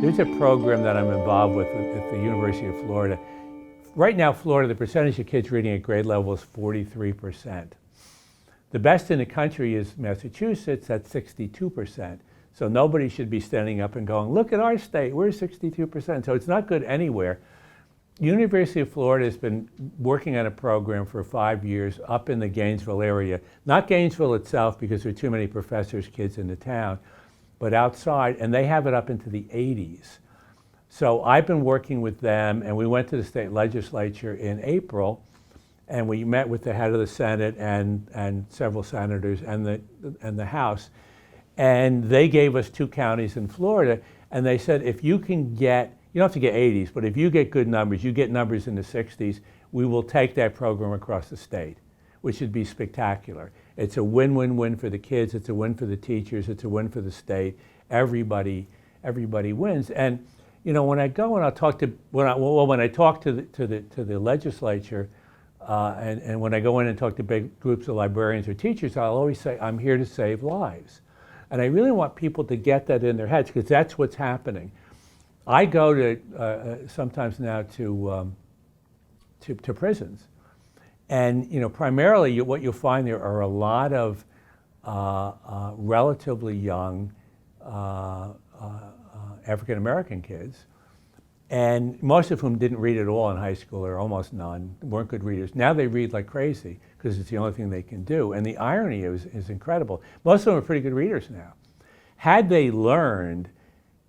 There's a program that I'm involved with at the University of Florida. Right now, Florida, the percentage of kids reading at grade level is 43%. The best in the country is Massachusetts at 62%. So nobody should be standing up and going, look at our state, we're 62%. So it's not good anywhere. University of Florida has been working on a program for 5 years up in the Gainesville area. Not Gainesville itself because there are too many professors' kids in the town, but outside, and they have it up into the 80s. So I've been working with them, and we went to the state legislature in April, and we met with the head of the Senate and several senators and the House. And they gave us 2 counties in Florida, and they said, if you can get, you don't have to get 80s, but if you get good numbers, you get numbers in the 60s, we will take that program across the state, which would be spectacular. It's a win-win-win for the kids, it's a win for the teachers, it's a win for the state. Everybody wins. And you know, when I go and I'll talk to, when I talk to the legislature, and when I go in and talk to big groups of librarians or teachers, I'll always say, I'm here to save lives. And I really want people to get that in their heads, because that's what's happening. I go to, sometimes now to prisons. And you know, primarily what you'll find there are a lot of relatively young African-American kids, and most of whom didn't read at all in high school, or almost none, weren't good readers. Now they read like crazy because it's the only thing they can do. And the irony is incredible. Most of them are pretty good readers now. Had they learned,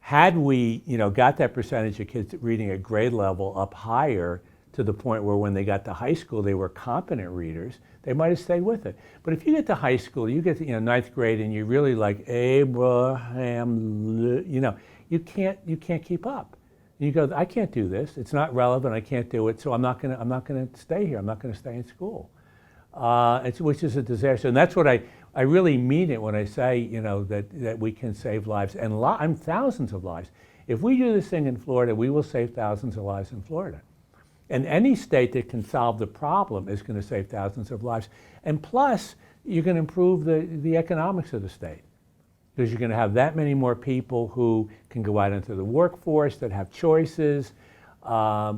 had we got that percentage of kids reading at grade level up higher, to the point where when they got to high school they were competent readers, they might have stayed with it. But if you get to high school, you get to 9th grade and you're really like Abraham, you can't keep up. And you go, I can't do this. It's not relevant. I can't do it. So I'm not gonna stay here. I'm not gonna stay in school. Which is a disaster. And that's what I really mean it when I say that we can save lives and thousands of lives. If we do this thing in Florida, we will save thousands of lives in Florida. And any state that can solve the problem is going to save thousands of lives. And plus, you're going to improve the economics of the state, because you're going to have that many more people who can go out into the workforce, that have choices. I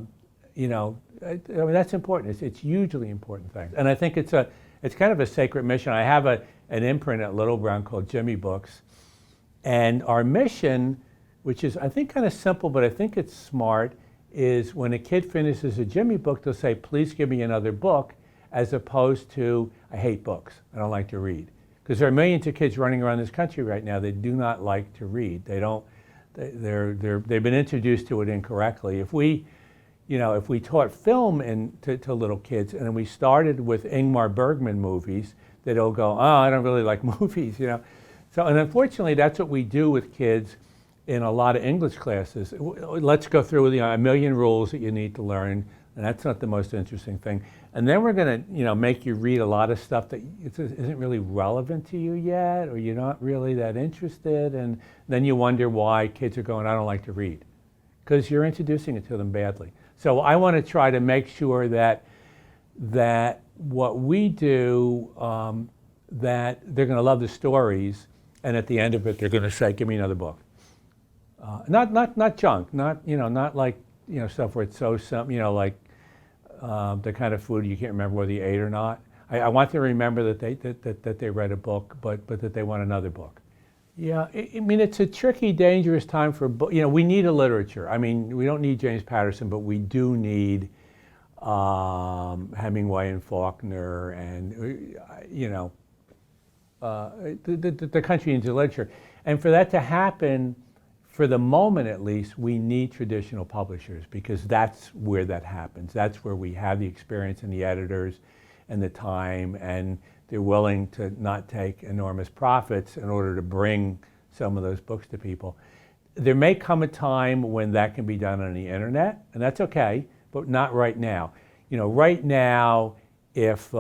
mean, that's important. It's hugely important thing. And I think it's kind of a sacred mission. I have an imprint at Little Brown called Jimmy Books. And our mission, which is I think kind of simple, but I think it's smart, is when a kid finishes a Jimmy book, they'll say, please give me another book, as opposed to, I hate books, I don't like to read. Because there are millions of kids running around this country right now that do not like to read. They've been introduced to it incorrectly. If we taught film to little kids, and we started with Ingmar Bergman movies, they'll go, oh, I don't really like movies, So, and unfortunately, that's what we do with kids in a lot of English classes. Let's go through with a million rules that you need to learn, and that's not the most interesting thing. And then we're going to make you read a lot of stuff that isn't really relevant to you yet, or you're not really that interested, and then you wonder why kids are going, I don't like to read, because you're introducing it to them badly. So I want to try to make sure that what we do, that they're going to love the stories, and at the end of it they're going to say, give me another book. Not junk, not like stuff where it's so simple, like the kind of food you can't remember whether you ate or not. I want them to remember that they read a book, but that they want another book. Yeah, I mean, it's a tricky, dangerous time for we need a literature. I mean, we don't need James Patterson, but we do need Hemingway and Faulkner, and the country needs a literature. And for that to happen, for the moment at least, we need traditional publishers, because that's where that happens. That's where we have the experience and the editors and the time, and they're willing to not take enormous profits in order to bring some of those books to people. There may come a time when that can be done on the internet, and that's okay, but not right now. Right now, if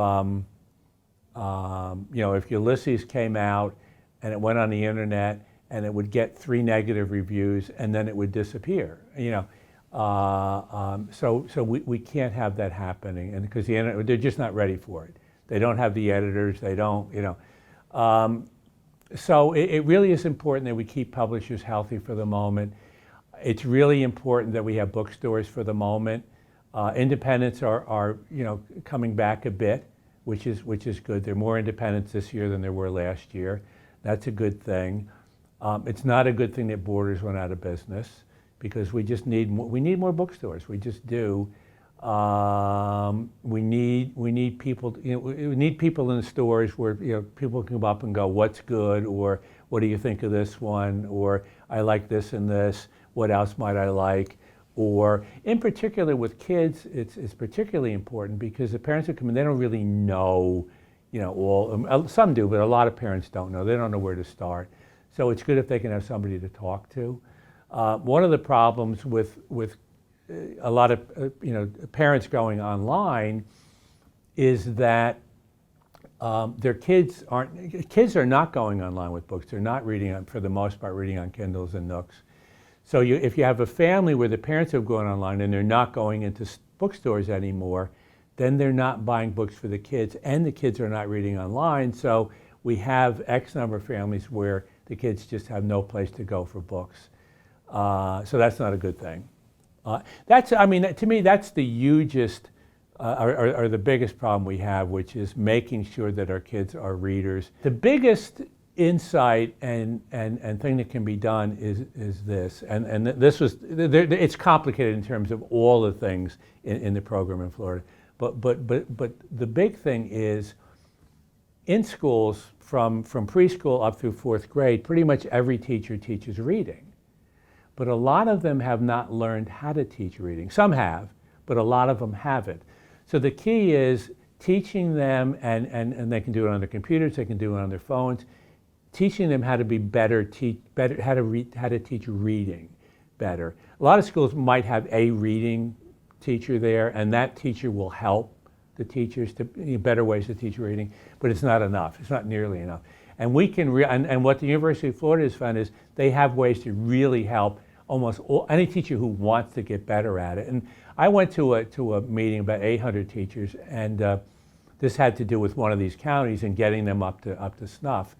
if Ulysses came out and it went on the internet, and it would get 3 negative reviews, and then it would disappear. So we can't have that happening, and because they're just not ready for it. They don't have the editors. They don't, So it really is important that we keep publishers healthy for the moment. It's really important that we have bookstores for the moment. Independents are coming back a bit, which is good. There are more independents this year than there were last year. That's a good thing. It's not a good thing that Borders went out of business, because we just need more bookstores. We just do. We need people. We need people in the stores where people can come up and go, "What's good?" or "What do you think of this one?" or "I like this and this. What else might I like?" Or in particular with kids, it's particularly important because the parents who come in, they don't really know, some do, but a lot of parents don't know. They don't know where to start. So it's good if they can have somebody to talk to. One of the problems with a lot of parents going online is that their kids are not going online with books. They're not reading, for the most part, reading on Kindles and Nooks. So if you have a family where the parents have gone online and they're not going into bookstores anymore, then they're not buying books for the kids, and the kids are not reading online. So we have X number of families where the kids just have no place to go for books. So that's not a good thing. To me, that's the hugest or the biggest problem we have, which is making sure that our kids are readers. The biggest insight and thing that can be done is this, and this was, it's complicated in terms of all the things in the program in Florida, but the big thing is, in schools from preschool up through 4th grade, pretty much every teacher teaches reading, but a lot of them have not learned how to teach reading. Some have, but a lot of them haven't. So the key is teaching them, and they can do it on their computers, they can do it on their phones, teaching them how to be better, how to teach reading better. A lot of schools might have a reading teacher there, and that teacher will help the teachers to better ways to teach reading, but it's not enough. It's not nearly enough. And we can, and what the University of Florida has found is they have ways to really help almost any teacher who wants to get better at it. And I went to a meeting, about 800 teachers, and this had to do with one of these counties and getting them up to snuff.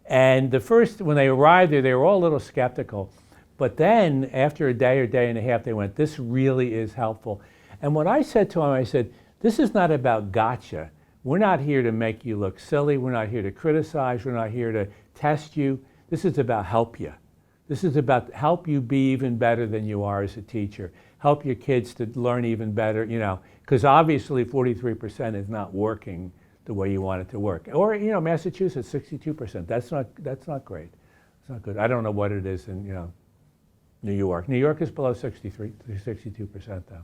And when they arrived there, they were all a little skeptical. But then, after a day or day and a half, they went, "This really is helpful." And what I said to them, I said, "This is not about gotcha. We're not here to make you look silly. We're not here to criticize. We're not here to test you. This is about help you. This is about help you be even better than you are as a teacher. Help your kids to learn even better, because obviously 43% is not working the way you want it to work." Or, Massachusetts, 62%. That's not great. It's not good. I don't know what it is in, New York. New York is below 62% though.